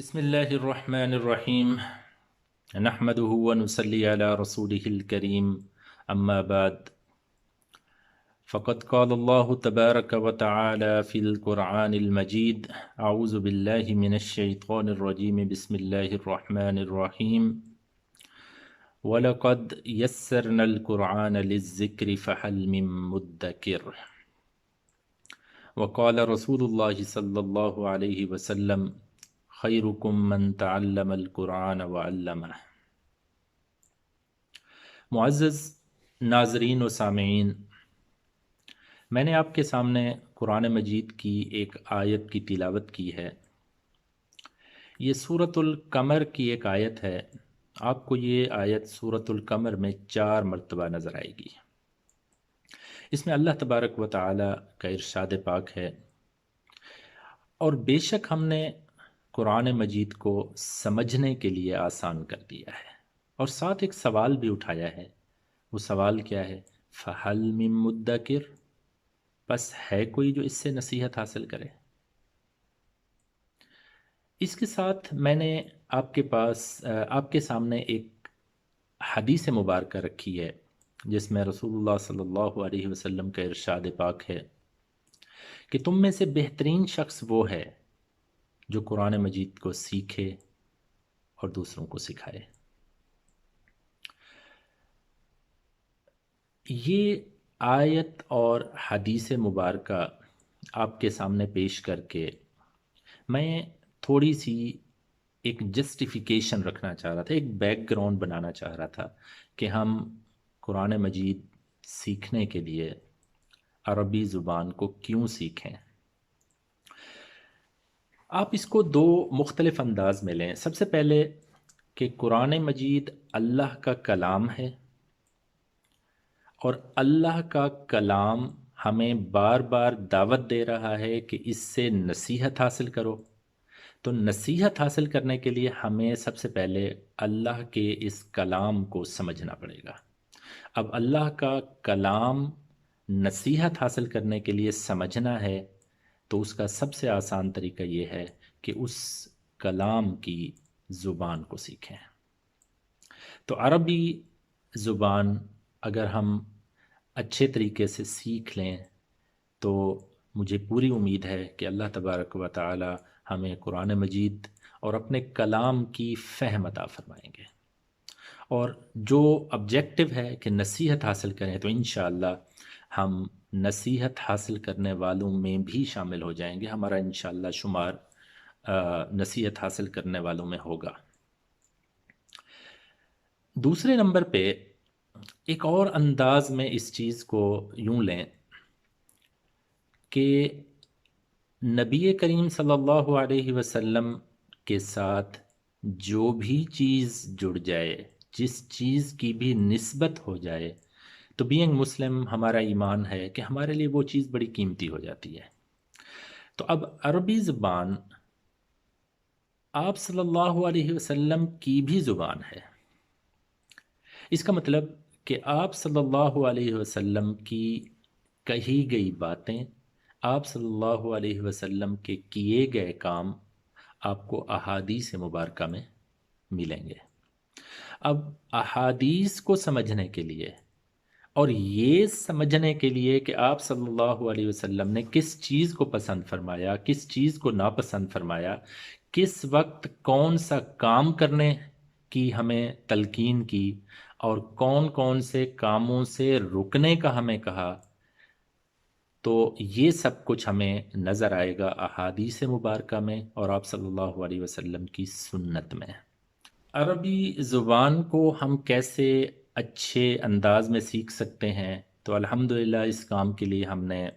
بسم الله الرحمن الرحيم. نحمده ونصلي على رسوله الكريم. أما بعد، فقد قال الله تبارك وتعالى في القرآن المجيد: أعوذ بالله من الشيطان الرجيم. بسم الله الرحمن الرحيم. وَلَقَدْ يَسَّرْنَا الْقُرْآنَ لِلذِّكْرِ فَهَلْ مِن مُّدَّكِرٍ. وقال رسول اللہ صلی اللہ علیہ وسلم: خیرکم من تعلم القرآن وعلمہ۔ معزز ناظرین و سامعین، میں نے آپ کے سامنے قرآن مجید کی ایک آیت کی تلاوت کی ہے۔ یہ سورۃ القمر کی ایک آیت ہے۔ آپ کو یہ آیت سورۃ القمر میں 4 مرتبہ نظر آئے گی۔ اس میں اللہ تبارک و تعالی کا ارشاد پاک ہے: اور بے شک ہم نے قرآن مجید کو سمجھنے کے لیے آسان کر دیا ہے۔ اور ساتھ ایک سوال بھی اٹھایا ہے۔ وہ سوال کیا ہے؟ فَهَلْ مِن مُدَّکِرٍ، بس ہے کوئی جو اس سے نصیحت حاصل کرے؟ اس کے ساتھ میں نے آپ کے سامنے ایک حدیث مبارکہ رکھی ہے، جس میں رسول اللہ صلی اللہ علیہ وسلم کا ارشاد پاک ہے کہ تم میں سے بہترین شخص وہ ہے جو قرآن مجید کو سیکھے اور دوسروں کو سکھائے۔ یہ آیت اور حدیث مبارکہ آپ کے سامنے پیش کر کے میں تھوڑی سی ایک جسٹیفیکیشن رکھنا چاہ رہا تھا، ایک بیک گراؤنڈ بنانا چاہ رہا تھا کہ ہم قرآن مجید سیکھنے کے لیے عربی زبان کو کیوں سیکھیں۔ آپ اس کو 2 مختلف انداز میں لیں۔ سب سے پہلے کہ قرآن مجید اللہ کا کلام ہے، اور اللہ کا کلام ہمیں بار بار دعوت دے رہا ہے کہ اس سے نصیحت حاصل کرو۔ تو نصیحت حاصل کرنے کے لیے ہمیں سب سے پہلے اللہ کے اس کلام کو سمجھنا پڑے گا۔ اب اللہ کا کلام نصیحت حاصل کرنے کے لیے سمجھنا ہے تو اس کا سب سے آسان طریقہ یہ ہے کہ اس کلام کی زبان کو سیکھیں۔ تو عربی زبان اگر ہم اچھے طریقے سے سیکھ لیں تو مجھے پوری امید ہے کہ اللہ تبارک و تعالی ہمیں قرآن مجید اور اپنے کلام کی فہم عطا فرمائیں گے۔ اور جو آبجیکٹو ہے کہ نصیحت حاصل کریں، تو انشاءاللہ ہم نصیحت حاصل کرنے والوں میں بھی شامل ہو جائیں گے۔ ہمارا انشاءاللہ شمار نصیحت حاصل کرنے والوں میں ہوگا۔ دوسرے نمبر پہ ایک اور انداز میں اس چیز کو یوں لیں کہ نبی کریم صلی اللہ علیہ وسلم کے ساتھ جو بھی چیز جڑ جائے، جس چیز کی بھی نسبت ہو جائے، تو بینگ مسلم ہمارا ایمان ہے کہ ہمارے لیے وہ چیز بڑی قیمتی ہو جاتی ہے۔ تو اب عربی زبان آپ صلی اللہ علیہ وسلم کی بھی زبان ہے۔ اس کا مطلب کہ آپ صلی اللہ علیہ وسلم کی کہی گئی باتیں، آپ صلی اللہ علیہ وسلم کے کیے گئے کام آپ کو احادیث مبارکہ میں ملیں گے۔ اب احادیث کو سمجھنے کے لیے اور یہ سمجھنے کے لیے کہ آپ صلی اللہ علیہ وسلم نے کس چیز کو پسند فرمایا، کس چیز کو ناپسند فرمایا، کس وقت کون سا کام کرنے کی ہمیں تلقین کی اور کون کون سے کاموں سے رکنے کا ہمیں کہا، تو یہ سب کچھ ہمیں نظر آئے گا احادیث مبارکہ میں اور آپ صلی اللہ علیہ وسلم کی سنت میں۔ عربی زبان کو ہم کیسے اچھے انداز میں سیکھ سکتے ہیں؟ تو الحمدللہ اس کام کے لیے ہم نے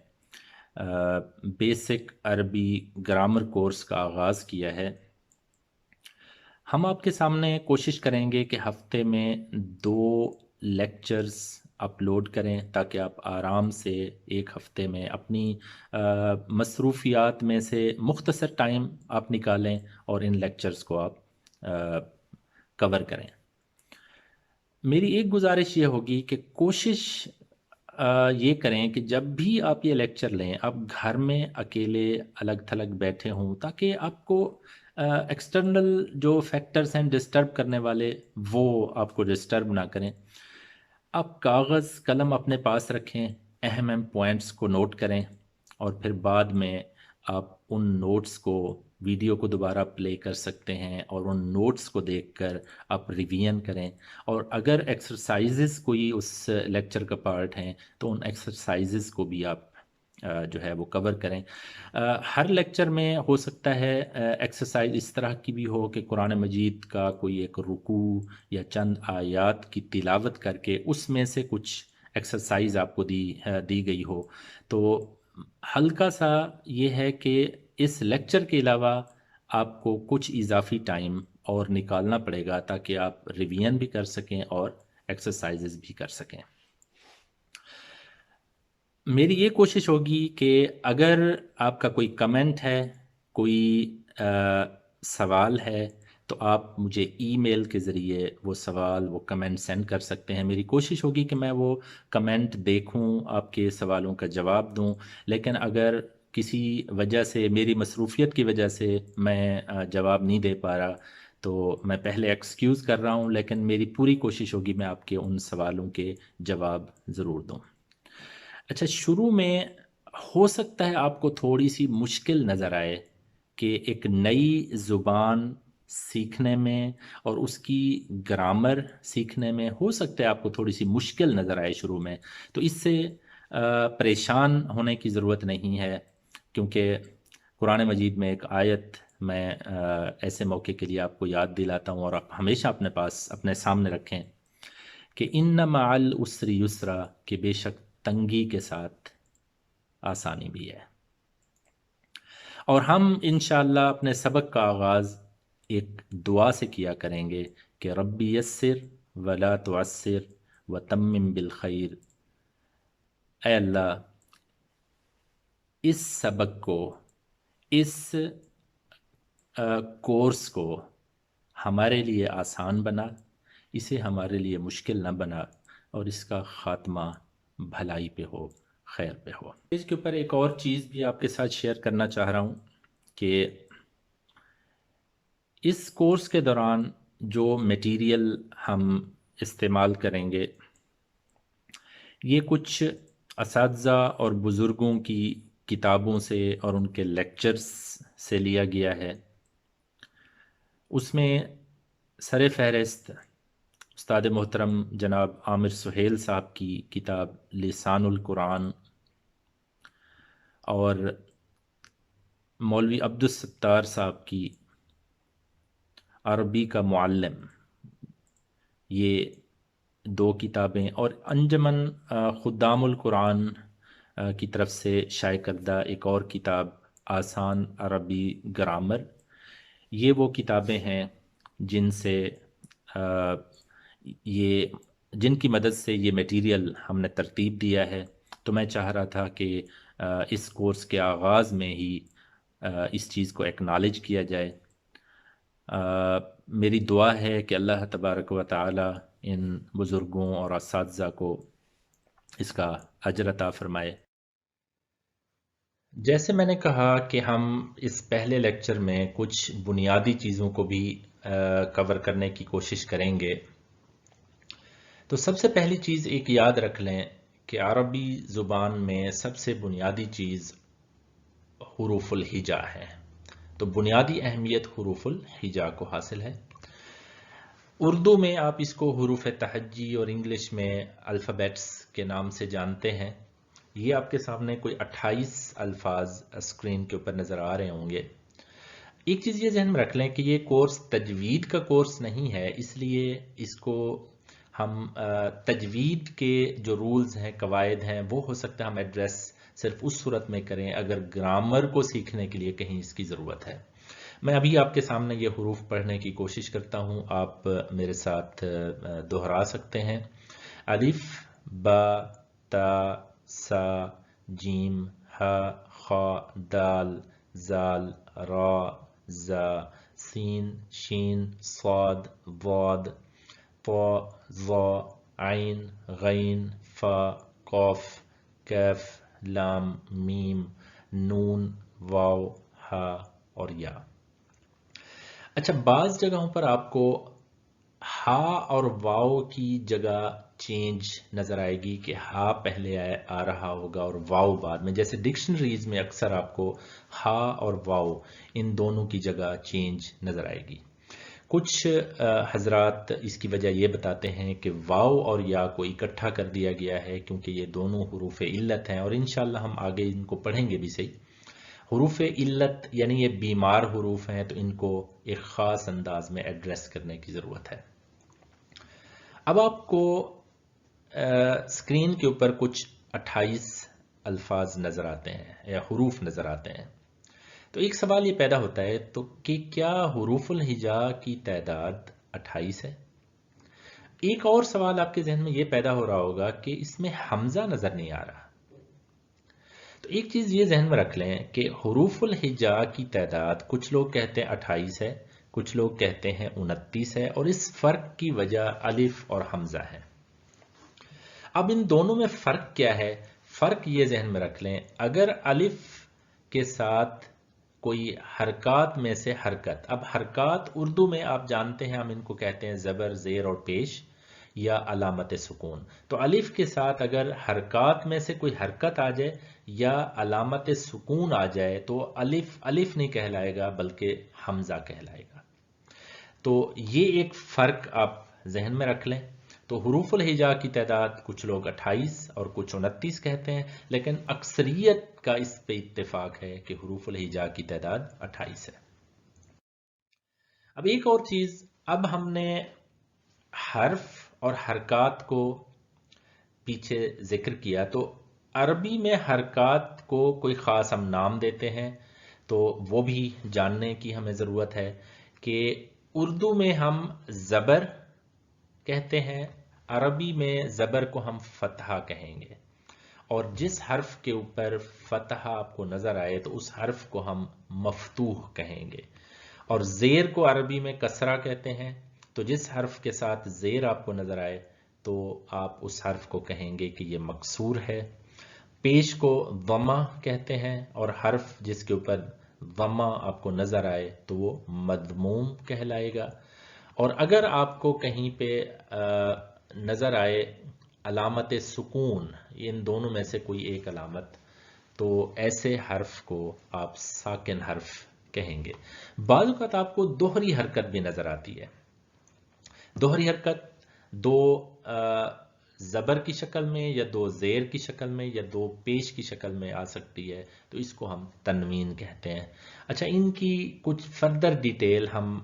بیسک عربی گرامر کورس کا آغاز کیا ہے۔ ہم آپ کے سامنے کوشش کریں گے کہ ہفتے میں 2 لیکچرز اپلوڈ کریں تاکہ آپ آرام سے ایک ہفتے میں اپنی مصروفیات میں سے مختصر ٹائم آپ نکالیں اور ان لیکچرز کو آپ کور کریں۔ میری ایک گزارش یہ ہوگی کہ کوشش یہ کریں کہ جب بھی آپ یہ لیکچر لیں، آپ گھر میں اکیلے الگ تھلگ بیٹھے ہوں، تاکہ آپ کو ایکسٹرنل جو فیکٹرز ہیں ڈسٹرب کرنے والے، وہ آپ کو ڈسٹرب نہ کریں. آپ کاغذ قلم اپنے پاس رکھیں، اہم پوائنٹس کو نوٹ کریں، اور پھر بعد میں آپ ان نوٹس کو، ویڈیو کو دوبارہ پلے کر سکتے ہیں اور ان نوٹس کو دیکھ کر آپ ریویژن کریں. اور اگر ایکسرسائزز کوئی اس لیکچر کا پارٹ ہیں تو ان ایکسرسائزز کو بھی آپ جو ہے وہ کور کریں. ہر لیکچر میں ہو سکتا ہے ایکسرسائز اس طرح کی بھی ہو کہ قرآن مجید کا کوئی ایک رکوع یا چند آیات کی تلاوت کر کے اس میں سے کچھ ایکسرسائز آپ کو دی گئی ہو. تو ہلکا سا یہ ہے کہ اس لیکچر کے علاوہ آپ کو کچھ اضافی ٹائم اور نکالنا پڑے گا تاکہ آپ ریویژن بھی کر سکیں اور ایکسرسائزز بھی کر سکیں. میری یہ کوشش ہوگی کہ اگر آپ کا کوئی کمنٹ ہے، کوئی سوال ہے، تو آپ مجھے ای میل کے ذریعے وہ سوال، وہ کمنٹ سینڈ کر سکتے ہیں. میری کوشش ہوگی کہ میں وہ کمنٹ دیکھوں، آپ کے سوالوں کا جواب دوں. لیکن اگر کسی وجہ سے، میری مصروفیت کی وجہ سے میں جواب نہیں دے پا رہا، تو میں پہلے ایکسکیوز کر رہا ہوں، لیکن میری پوری کوشش ہوگی میں آپ کے ان سوالوں کے جواب ضرور دوں. اچھا، شروع میں ہو سکتا ہے آپ کو تھوڑی سی مشکل نظر آئے کہ ایک نئی زبان سیکھنے میں اور اس کی گرامر سیکھنے میں ہو سکتا ہے آپ کو تھوڑی سی مشکل نظر آئے شروع میں. تو اس سے پریشان ہونے کی ضرورت نہیں ہے، کیونکہ قرآن مجید میں ایک آیت میں ایسے موقع کے لیے آپ کو یاد دلاتا ہوں، اور آپ ہمیشہ اپنے پاس، اپنے سامنے رکھیں کہ ان مع العسر یسرا، کہ بے شک تنگی کے ساتھ آسانی بھی ہے. اور ہم انشاءاللہ اپنے سبق کا آغاز ایک دعا سے کیا کریں گے کہ ربی یسر ولا تعسر وتمم بالخیر. اے اللہ، اس سبق کو، اس کورس کو ہمارے لیے آسان بنا، اسے ہمارے لیے مشکل نہ بنا، اور اس کا خاتمہ بھلائی پہ ہو، خیر پہ ہو. اس کے اوپر ایک اور چیز بھی آپ کے ساتھ شیئر کرنا چاہ رہا ہوں کہ اس کورس کے دوران جو میٹیریل ہم استعمال کریں گے، یہ کچھ اساتذہ اور بزرگوں کی کتابوں سے اور ان کے لیکچرز سے لیا گیا ہے. اس میں سر فہرست استاد محترم جناب عامر سہیل صاحب کی کتاب لسان القرآن، اور مولوی عبدالستار صاحب کی عربی کا معلم، یہ دو کتابیں، اور انجمن خدام القرآن کی طرف سے شائع کردہ ایک اور کتاب آسان عربی گرامر. یہ وہ کتابیں ہیں جن سے جن کی مدد سے یہ میٹیریل ہم نے ترتیب دیا ہے. تو میں چاہ رہا تھا کہ اس کورس کے آغاز میں ہی اس چیز کو ایکنالج کیا جائے. میری دعا ہے کہ اللہ تبارک و تعالی ان بزرگوں اور اساتذہ کو اس کا اجر عطا فرمائے. جیسے میں نے کہا کہ ہم اس پہلے لیکچر میں کچھ بنیادی چیزوں کو بھی کور کرنے کی کوشش کریں گے. تو سب سے پہلی چیز ایک یاد رکھ لیں کہ عربی زبان میں سب سے بنیادی چیز حروف الہجا ہے. تو بنیادی اہمیت حروف الہجا کو حاصل ہے. اردو میں آپ اس کو حروف تہجی اور انگلش میں الفابیٹس کے نام سے جانتے ہیں. یہ آپ کے سامنے کوئی 28 الفاظ اسکرین کے اوپر نظر آ رہے ہوں گے. ایک چیز یہ ذہن میں رکھ لیں کہ یہ کورس تجوید کا کورس نہیں ہے، اس لیے اس کو ہم تجوید کے جو رولز ہیں، قواعد ہیں، وہ ہو سکتا ہے ہم ایڈریس صرف اس صورت میں کریں اگر گرامر کو سیکھنے کے لیے کہیں اس کی ضرورت ہے. میں ابھی آپ کے سامنے یہ حروف پڑھنے کی کوشش کرتا ہوں، آپ میرے ساتھ دہرا سکتے ہیں. الف، با، تا، سا، جیم، ہا، خا، دال، زال، را، زا، سین، شین، صاد، ضاد، طا، ظا، عین، غین، فا، قاف، کیف، لام، میم، نون، واو، ہا اور یا. اچھا، بعض جگہوں پر آپ کو ہا اور واو کی جگہ چینج نظر آئے گی کہ ہا پہلے آ رہا ہوگا اور واو بعد میں، جیسے ڈکشنریز میں اکثر آپ کو ہا اور واو ان دونوں کی جگہ چینج نظر آئے گی۔ کچھ حضرات اس کی وجہ یہ بتاتے ہیں کہ واو اور یا کو اکٹھا کر دیا گیا ہے کیونکہ یہ دونوں حروف علت ہیں، اور انشاءاللہ ہم آگے ان کو پڑھیں گے بھی صحیح۔ حروف علت یعنی یہ بیمار حروف ہیں، تو ان کو ایک خاص انداز میں ایڈریس کرنے کی ضرورت ہے۔ اب آپ کو اسکرین کے اوپر کچھ 28 الفاظ نظر آتے ہیں یا حروف نظر آتے ہیں، تو ایک سوال یہ پیدا ہوتا ہے تو کہ کیا حروف الہجا کی تعداد 28 ہے؟ ایک اور سوال آپ کے ذہن میں یہ پیدا ہو رہا ہوگا کہ اس میں حمزہ نظر نہیں آ رہا۔ تو ایک چیز یہ ذہن میں رکھ لیں کہ حروف الہجا کی تعداد کچھ لوگ کہتے ہیں 28 ہے، کچھ لوگ کہتے ہیں 29 ہے، اور اس فرق کی وجہ الف اور حمزہ ہے۔ اب ان دونوں میں فرق کیا ہے؟ فرق یہ ذہن میں رکھ لیں، اگر الف کے ساتھ کوئی حرکات میں سے حرکت، اب حرکات اردو میں آپ جانتے ہیں ہم ان کو کہتے ہیں زبر، زیر اور پیش یا علامت سکون۔ تو الف کے ساتھ اگر حرکات میں سے کوئی حرکت آ جائے یا علامت سکون آ جائے تو الف الف نہیں کہلائے گا بلکہ حمزہ کہلائے گا۔ تو یہ ایک فرق آپ ذہن میں رکھ لیں۔ تو حروف الہجا کی تعداد کچھ لوگ 28 اور کچھ 29 کہتے ہیں، لیکن اکثریت کا اس پہ اتفاق ہے کہ حروف الہجا کی تعداد 28 ہے۔ اب ایک اور چیز، اب ہم نے حرف اور حرکات کو پیچھے ذکر کیا، تو عربی میں حرکات کو کوئی خاص ہم نام دیتے ہیں، تو وہ بھی جاننے کی ہمیں ضرورت ہے کہ اردو میں ہم زبر کہتے ہیں، عربی میں زبر کو ہم فتحہ کہیں گے، اور جس حرف کے اوپر فتحہ آپ کو نظر آئے تو اس حرف کو ہم مفتوح کہیں گے، اور زیر کو عربی میں کسرہ کہتے ہیں، تو جس حرف کے ساتھ زیر آپ کو نظر آئے تو آپ اس حرف کو کہیں گے کہ یہ مکسور ہے۔ پیش کو ضمہ کہتے ہیں، اور حرف جس کے اوپر ضمہ آپ کو نظر آئے تو وہ مضموم کہلائے گا۔ اور اگر آپ کو کہیں پہ نظر آئے علامت سکون، ان دونوں میں سے کوئی ایک علامت، تو ایسے حرف کو آپ ساکن حرف کہیں گے۔ بعض اوقات آپ کو دوہری حرکت بھی نظر آتی ہے۔ دوہری حرکت دو زبر کی شکل میں یا دو زیر کی شکل میں یا دو پیش کی شکل میں آ سکتی ہے، تو اس کو ہم تنوین کہتے ہیں۔ اچھا، ان کی کچھ فردر ڈیٹیل ہم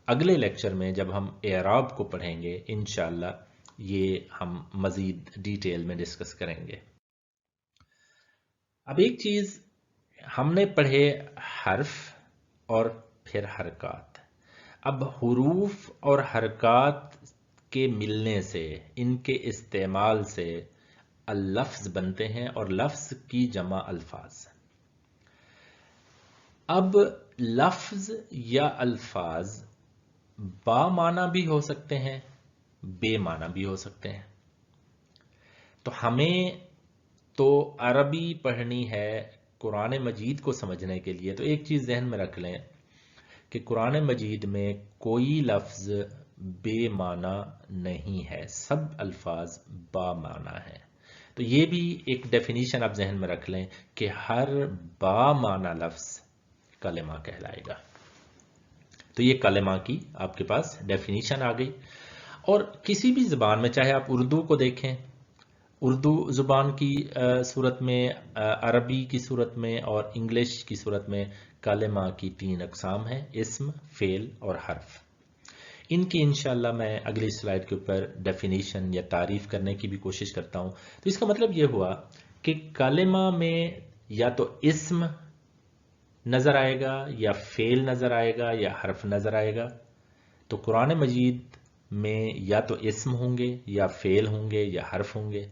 اگلے لیکچر میں جب ہم اعراب کو پڑھیں گے انشاءاللہ یہ ہم مزید ڈیٹیل میں ڈسکس کریں گے۔ اب ایک چیز ہم نے پڑھے حرف اور پھر حرکات، اب حروف اور حرکات کے ملنے سے، ان کے استعمال سے اللفظ بنتے ہیں، اور لفظ کی جمع الفاظ۔ اب لفظ یا الفاظ با معنی بھی ہو سکتے ہیں، بے معنی بھی ہو سکتے ہیں۔ تو ہمیں تو عربی پڑھنی ہے قرآن مجید کو سمجھنے کے لیے، تو ایک چیز ذہن میں رکھ لیں کہ قرآن مجید میں کوئی لفظ بے معنی نہیں ہے، سب الفاظ با معنی ہیں۔ تو یہ بھی ایک ڈیفینیشن آپ ذہن میں رکھ لیں کہ ہر با معنی لفظ کلمہ کہلائے گا۔ تو یہ کلمہ کی آپ کے پاس ڈیفینیشن آ گئی۔ اور کسی بھی زبان میں، چاہے آپ اردو کو دیکھیں، اردو زبان کی صورت میں، عربی کی صورت میں اور انگلش کی صورت میں کلمہ کی 3 اقسام ہیں: اسم، فعل اور حرف۔ ان کی انشاءاللہ میں اگلی سلائیڈ کے اوپر ڈیفینیشن یا تعریف کرنے کی بھی کوشش کرتا ہوں۔ تو اس کا مطلب یہ ہوا کہ کلمہ میں یا تو اسم نظر آئے گا یا فعل نظر آئے گا یا حرف نظر آئے گا۔ تو قرآن مجید میں یا تو اسم ہوں گے یا فعل ہوں گے یا حرف ہوں گے۔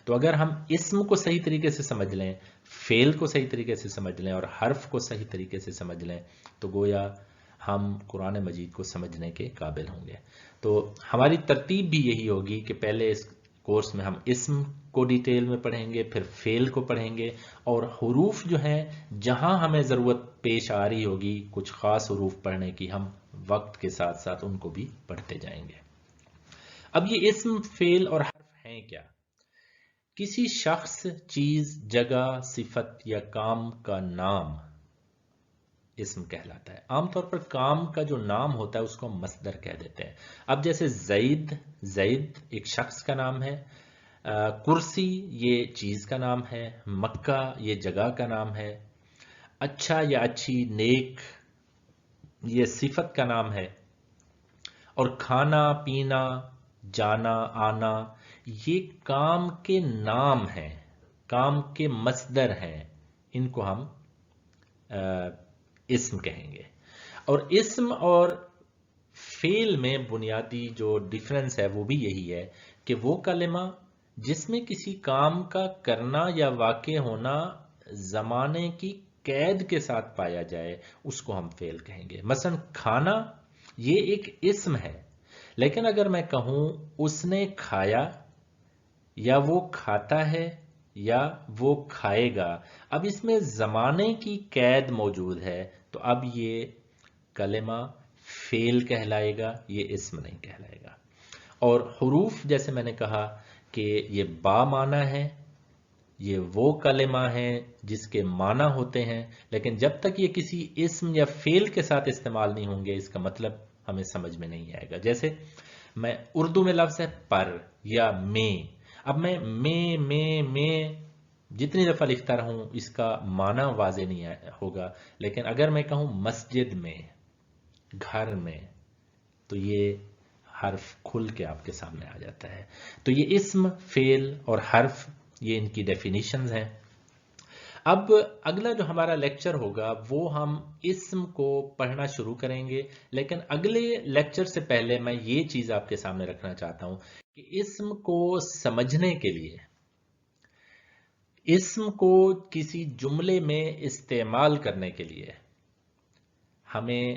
تو اگر ہم اسم کو صحیح طریقے سے سمجھ لیں، فعل کو صحیح طریقے سے سمجھ لیں اور حرف کو صحیح طریقے سے سمجھ لیں تو گویا ہم قرآن مجید کو سمجھنے کے قابل ہوں گے۔ تو ہماری ترتیب بھی یہی ہوگی کہ پہلے اس کورس میں ہم اسم کو ڈیٹیل میں پڑھیں گے، پھر فعل کو پڑھیں گے، اور حروف جو ہیں جہاں ہمیں ضرورت پیش آ رہی ہوگی کچھ خاص حروف پڑھنے کی، ہم وقت کے ساتھ ساتھ ان کو بھی پڑھتے جائیں گے۔ اب یہ اسم، فعل اور حرف ہیں کیا؟ کسی شخص، چیز، جگہ، صفت یا کام کا نام اسم کہلاتا ہے۔ عام طور پر کام کا جو نام ہوتا ہے اس کو ہم مصدر کہہ دیتے ہیں۔ اب جیسے زید، زید ایک شخص کا نام ہے، کرسی یہ چیز کا نام ہے، مکہ یہ جگہ کا نام ہے، اچھا یا اچھی، نیک یہ صفت کا نام ہے، اور کھانا، پینا، جانا، آنا یہ کام کے نام ہیں، کام کے مصدر ہیں، ان کو ہم اسم کہیں گے۔ اور اسم اور فعل میں بنیادی جو ڈیفرنس ہے وہ بھی یہی ہے کہ وہ کلمہ جس میں کسی کام کا کرنا یا واقع ہونا زمانے کی قید کے ساتھ پایا جائے اس کو ہم فعل کہیں گے۔ مثلا کھانا یہ ایک اسم ہے، لیکن اگر میں کہوں اس نے کھایا، یا وہ کھاتا ہے، یا وہ کھائے گا، اب اس میں زمانے کی قید موجود ہے، تو اب یہ کلمہ فعل کہلائے گا، یہ اسم نہیں کہلائے گا۔ اور حروف جیسے میں نے کہا کہ یہ با معنی ہے، یہ وہ کلمہ ہیں جس کے معنی ہوتے ہیں، لیکن جب تک یہ کسی اسم یا فعل کے ساتھ استعمال نہیں ہوں گے اس کا مطلب ہمیں سمجھ میں نہیں آئے گا۔ جیسے میں اردو میں لفظ ہے پر یا میں، اب میں جتنی دفعہ لکھتا رہوں اس کا معنی واضح نہیں ہوگا، لیکن اگر میں کہوں مسجد میں، گھر میں، تو یہ حرف کھل کے آپ کے سامنے آ جاتا ہے۔ تو یہ اسم، فعل اور حرف یہ ان کی ڈیفینیشنز ہیں۔ اب اگلا جو ہمارا لیکچر ہوگا وہ ہم اسم کو پڑھنا شروع کریں گے، لیکن اگلے لیکچر سے پہلے میں یہ چیز آپ کے سامنے رکھنا چاہتا ہوں کہ اسم کو سمجھنے کے لیے، اسم کو کسی جملے میں استعمال کرنے کے لیے ہمیں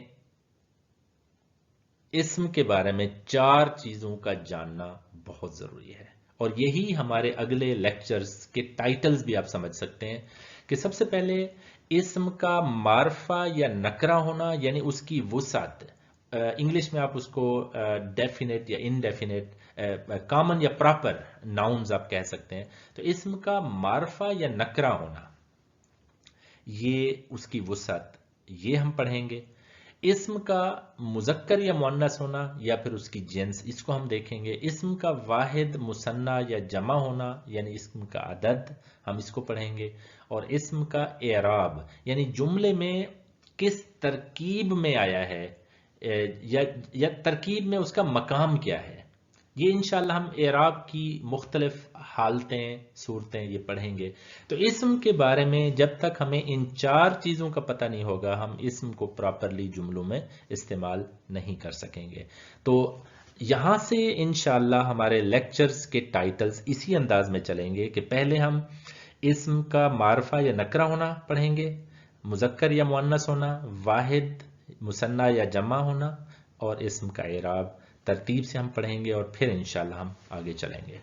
اسم کے بارے میں 4 چیزوں کا جاننا بہت ضروری ہے، اور یہی ہمارے اگلے لیکچرز کے ٹائٹلز بھی آپ سمجھ سکتے ہیں کہ سب سے پہلے اسم کا معرفہ یا نکرہ ہونا، یعنی اس کی وسعت، انگلش میں آپ اس کو ڈیفینیٹ یا انڈیفینیٹ، کامن یا پراپر ناؤنز آپ کہہ سکتے ہیں۔ تو اسم کا معرفہ یا نکرہ ہونا، یہ اس کی وسعت، یہ ہم پڑھیں گے۔ اسم کا مذکر یا مؤنث ہونا یا پھر اس کی جنس، اس کو ہم دیکھیں گے۔ اسم کا واحد، مثنیٰ یا جمع ہونا، یعنی اسم کا عدد، ہم اس کو پڑھیں گے۔ اور اسم کا اعراب، یعنی جملے میں کس ترکیب میں آیا ہے، یا ترکیب میں اس کا مقام کیا ہے، یہ انشاءاللہ ہم اعراب کی مختلف حالتیں، صورتیں یہ پڑھیں گے۔ تو اسم کے بارے میں جب تک ہمیں ان 4 چیزوں کا پتہ نہیں ہوگا ہم اسم کو پراپرلی جملوں میں استعمال نہیں کر سکیں گے۔ تو یہاں سے انشاءاللہ ہمارے لیکچرز کے ٹائٹلز اسی انداز میں چلیں گے کہ پہلے ہم اسم کا معرفہ یا نکرہ ہونا پڑھیں گے، مذکر یا مؤنث ہونا، واحد، مثنیٰ یا جمع ہونا، اور اسم کا اعراب ترتیب سے ہم پڑھیں گے، اور پھر انشاءاللہ ہم آگے چلیں گے۔